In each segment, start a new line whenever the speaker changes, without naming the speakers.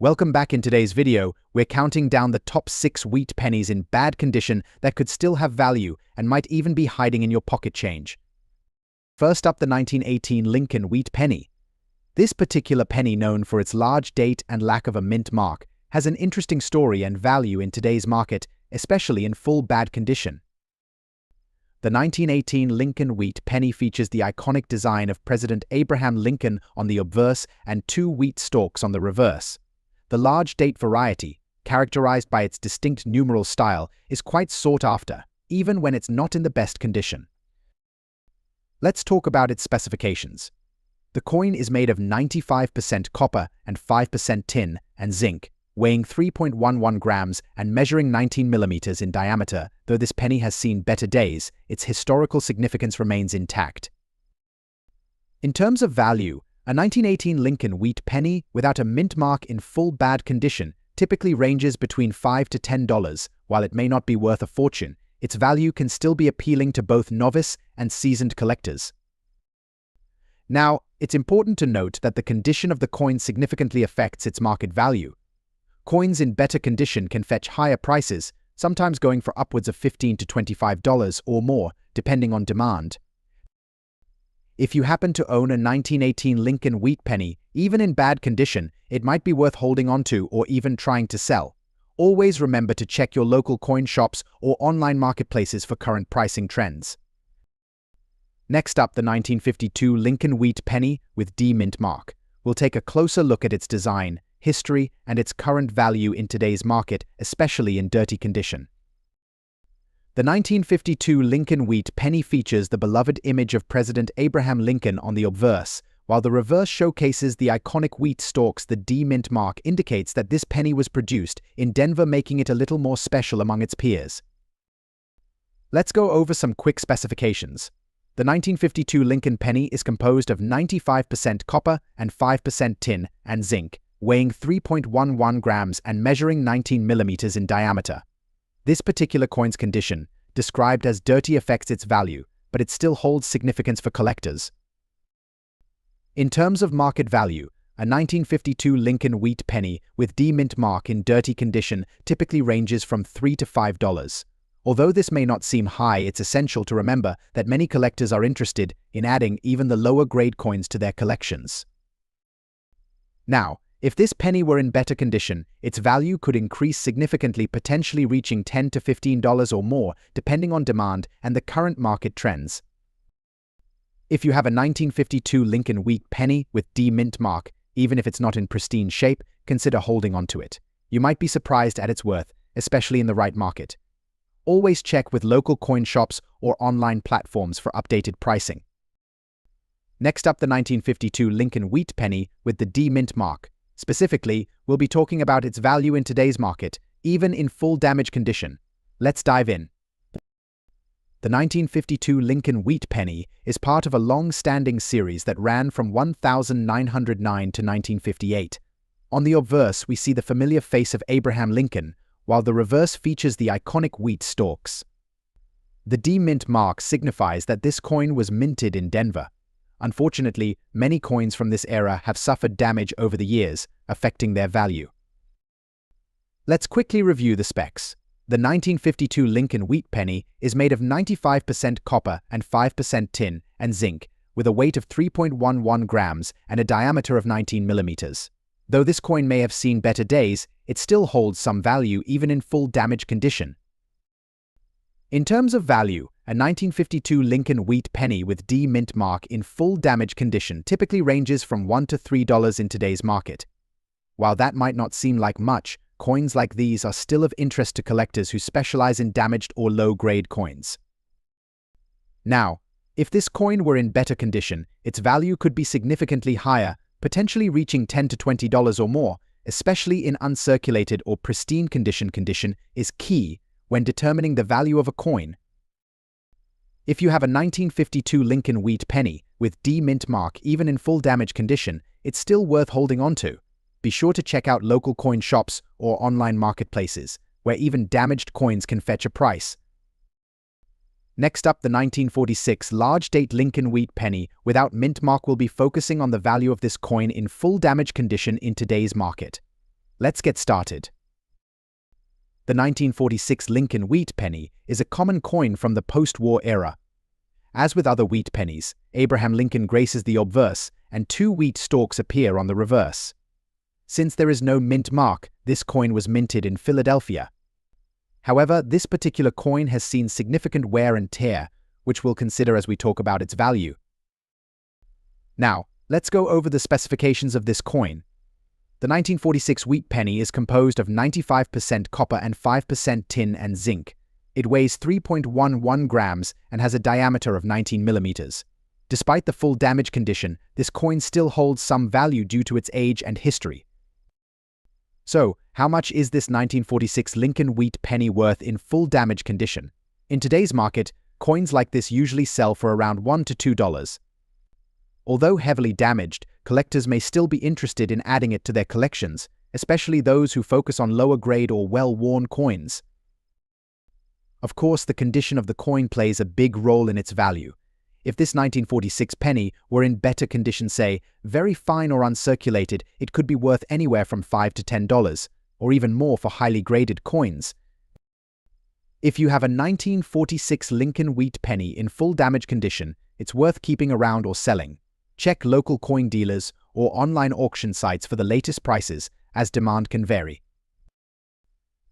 Welcome back. In today's video, we're counting down the top 6 wheat pennies in bad condition that could still have value and might even be hiding in your pocket change. First up, the 1918 Lincoln Wheat Penny. This particular penny, known for its large date and lack of a mint mark, has an interesting story and value in today's market, especially in full bad condition. The 1918 Lincoln Wheat Penny features the iconic design of President Abraham Lincoln on the obverse and 2 wheat stalks on the reverse. The large date variety, characterized by its distinct numeral style, is quite sought after, even when it's not in the best condition. Let's talk about its specifications. The coin is made of 95% copper and 5% tin and zinc, weighing 3.11 grams and measuring 19 millimeters in diameter. Though this penny has seen better days, its historical significance remains intact. In terms of value, a 1918 Lincoln Wheat Penny without a mint mark in full bad condition typically ranges between $5 to $10. While it may not be worth a fortune, its value can still be appealing to both novice and seasoned collectors. Now, it's important to note that the condition of the coin significantly affects its market value. Coins in better condition can fetch higher prices, sometimes going for upwards of $15 to $25 or more, depending on demand. If you happen to own a 1918 Lincoln Wheat Penny, even in bad condition, it might be worth holding onto or even trying to sell. Always remember to check your local coin shops or online marketplaces for current pricing trends. Next up, the 1952 Lincoln Wheat Penny with D mint mark. We'll take a closer look at its design, history, and its current value in today's market, especially in dirty condition. The 1952 Lincoln Wheat Penny features the beloved image of President Abraham Lincoln on the obverse, while the reverse showcases the iconic wheat stalks. The D mint mark indicates that this penny was produced in Denver, making it a little more special among its peers. Let's go over some quick specifications. The 1952 Lincoln Penny is composed of 95% copper and 5% tin and zinc, weighing 3.11 grams and measuring 19 millimeters in diameter. This particular coin's condition, described as dirty, affects its value, but it still holds significance for collectors. In terms of market value, a 1952 Lincoln Wheat Penny with D mint mark in dirty condition typically ranges from $3 to $5. Although this may not seem high, it's essential to remember that many collectors are interested in adding even the lower grade coins to their collections. Now, if this penny were in better condition, its value could increase significantly, potentially reaching $10 to $15 or more, depending on demand and the current market trends. If you have a 1952 Lincoln Wheat Penny with D mint mark, even if it's not in pristine shape, consider holding onto it. You might be surprised at its worth, especially in the right market. Always check with local coin shops or online platforms for updated pricing. Next up, the 1952 Lincoln Wheat Penny with the D mint mark. Specifically, we'll be talking about its value in today's market, even in full damage condition. Let's dive in. The 1952 Lincoln Wheat Penny is part of a long-standing series that ran from 1909 to 1958. On the obverse, we see the familiar face of Abraham Lincoln, while the reverse features the iconic wheat stalks. The D mint mark signifies that this coin was minted in Denver. Unfortunately, many coins from this era have suffered damage over the years, affecting their value. Let's quickly review the specs. The 1952 Lincoln Wheat Penny is made of 95% copper and 5% tin and zinc, with a weight of 3.11 grams and a diameter of 19 millimeters. Though this coin may have seen better days, it still holds some value even in full damage condition. In terms of value, a 1952 Lincoln Wheat Penny with D mint mark in full damage condition typically ranges from $1 to $3 in today's market. While that might not seem like much, coins like these are still of interest to collectors who specialize in damaged or low-grade coins. Now, if this coin were in better condition, its value could be significantly higher, potentially reaching $10 to $20 or more, especially in uncirculated or pristine condition. Condition is key when determining the value of a coin. If you have a 1952 Lincoln Wheat Penny with D mint mark, even in full damage condition, it's still worth holding onto. Be sure to check out local coin shops or online marketplaces, where even damaged coins can fetch a price. Next up, the 1946 large-date Lincoln Wheat Penny without mint mark. Will be focusing on the value of this coin in full damage condition in today's market. Let's get started. The 1946 Lincoln Wheat Penny is a common coin from the post-war era. As with other wheat pennies, Abraham Lincoln graces the obverse and two wheat stalks appear on the reverse. Since there is no mint mark, this coin was minted in Philadelphia. However, this particular coin has seen significant wear and tear, which we'll consider as we talk about its value. Now, let's go over the specifications of this coin. The 1946 wheat penny is composed of 95% copper and 5% tin and zinc. It weighs 3.11 grams and has a diameter of 19 millimeters. Despite the full damage condition, this coin still holds some value due to its age and history. So, how much is this 1946 Lincoln Wheat Penny worth in full damage condition? In today's market, coins like this usually sell for around $1 to $2. Although heavily damaged, collectors may still be interested in adding it to their collections, especially those who focus on lower-grade or well-worn coins. Of course, the condition of the coin plays a big role in its value. If this 1946 penny were in better condition, say, very fine or uncirculated, it could be worth anywhere from $5 to $10, or even more for highly graded coins. If you have a 1946 Lincoln Wheat Penny in full damage condition, it's worth keeping around or selling. Check local coin dealers or online auction sites for the latest prices, as demand can vary.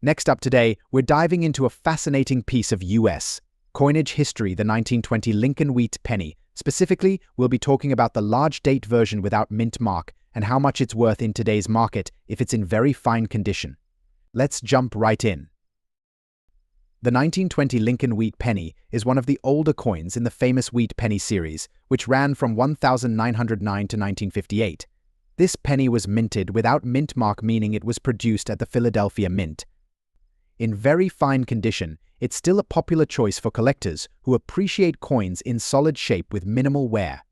Next up today, we're diving into a fascinating piece of U.S. coinage history, the 1920 Lincoln Wheat Penny. Specifically, we'll be talking about the large date version without mint mark and how much it's worth in today's market if it's in very fine condition. Let's jump right in. The 1920 Lincoln Wheat Penny is one of the older coins in the famous Wheat Penny series, which ran from 1909 to 1958. This penny was minted without mint mark, meaning it was produced at the Philadelphia Mint. In very fine condition, it's still a popular choice for collectors who appreciate coins in solid shape with minimal wear.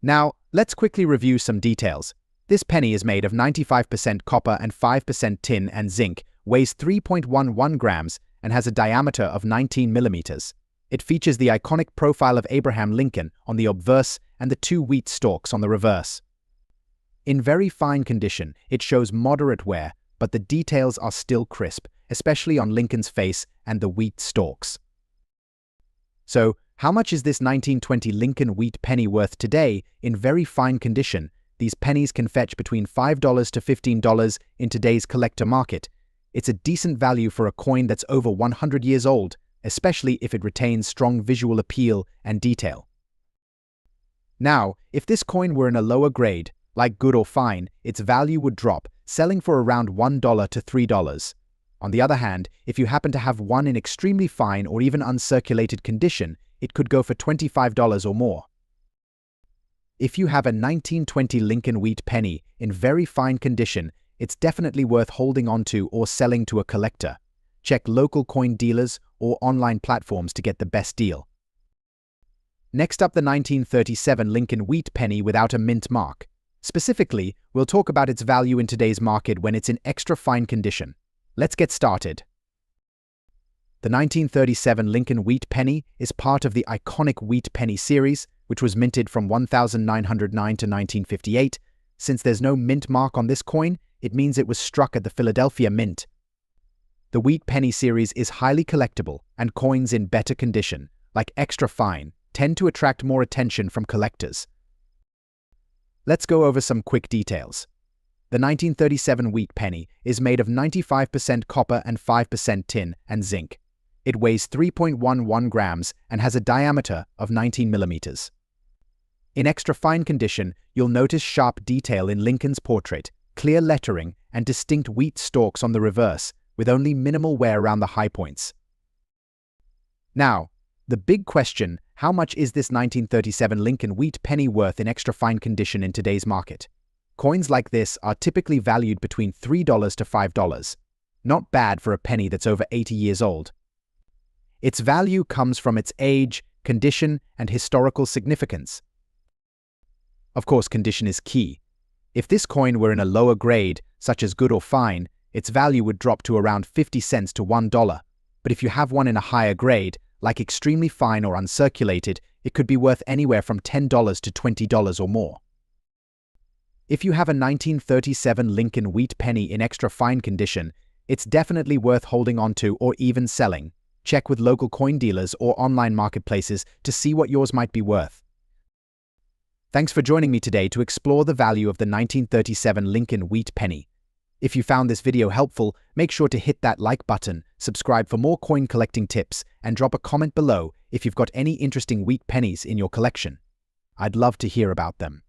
Now, let's quickly review some details. This penny is made of 95% copper and 5% tin and zinc, weighs 3.11 grams, and has a diameter of 19 millimeters. It features the iconic profile of Abraham Lincoln on the obverse and the two wheat stalks on the reverse. In very fine condition, it shows moderate wear, but the details are still crisp, especially on Lincoln's face and the wheat stalks. So, how much is this 1920 Lincoln Wheat Penny worth today in very fine condition? These pennies can fetch between $5 to $15 in today's collector market. It's a decent value for a coin that's over 100 years old, especially if it retains strong visual appeal and detail. Now, if this coin were in a lower grade, like good or fine, its value would drop, selling for around $1 to $3. On the other hand, if you happen to have one in extremely fine or even uncirculated condition, it could go for $25 or more. If you have a 1920 Lincoln Wheat Penny in very fine condition, it's definitely worth holding onto or selling to a collector. Check local coin dealers or online platforms to get the best deal. Next up, the 1937 Lincoln Wheat Penny without a mint mark. Specifically, we'll talk about its value in today's market when it's in extra fine condition. Let's get started. The 1937 Lincoln Wheat Penny is part of the iconic Wheat Penny series, which was minted from 1909 to 1958. Since there's no mint mark on this coin, it means it was struck at the Philadelphia Mint. The Wheat Penny series is highly collectible, and coins in better condition, like extra fine, tend to attract more attention from collectors. Let's go over some quick details. The 1937 Wheat Penny is made of 95% copper and 5% tin and zinc. It weighs 3.11 grams and has a diameter of 19 millimeters. In extra fine condition, you'll notice sharp detail in Lincoln's portrait, clear lettering, and distinct wheat stalks on the reverse, with only minimal wear around the high points. Now, the big question: how much is this 1937 Lincoln Wheat Penny worth in extra fine condition in today's market? Coins like this are typically valued between $3 to $5. Not bad for a penny that's over 80 years old. Its value comes from its age, condition, and historical significance. Of course, condition is key. If this coin were in a lower grade, such as good or fine, its value would drop to around 50 cents to $1. But if you have one in a higher grade, like extremely fine or uncirculated, it could be worth anywhere from $10 to $20 or more. If you have a 1937 Lincoln Wheat Penny in extra fine condition, it's definitely worth holding onto or even selling. Check with local coin dealers or online marketplaces to see what yours might be worth. Thanks for joining me today to explore the value of the 1937 Lincoln Wheat Penny. If you found this video helpful, make sure to hit that like button, subscribe for more coin collecting tips, and drop a comment below if you've got any interesting wheat pennies in your collection. I'd love to hear about them.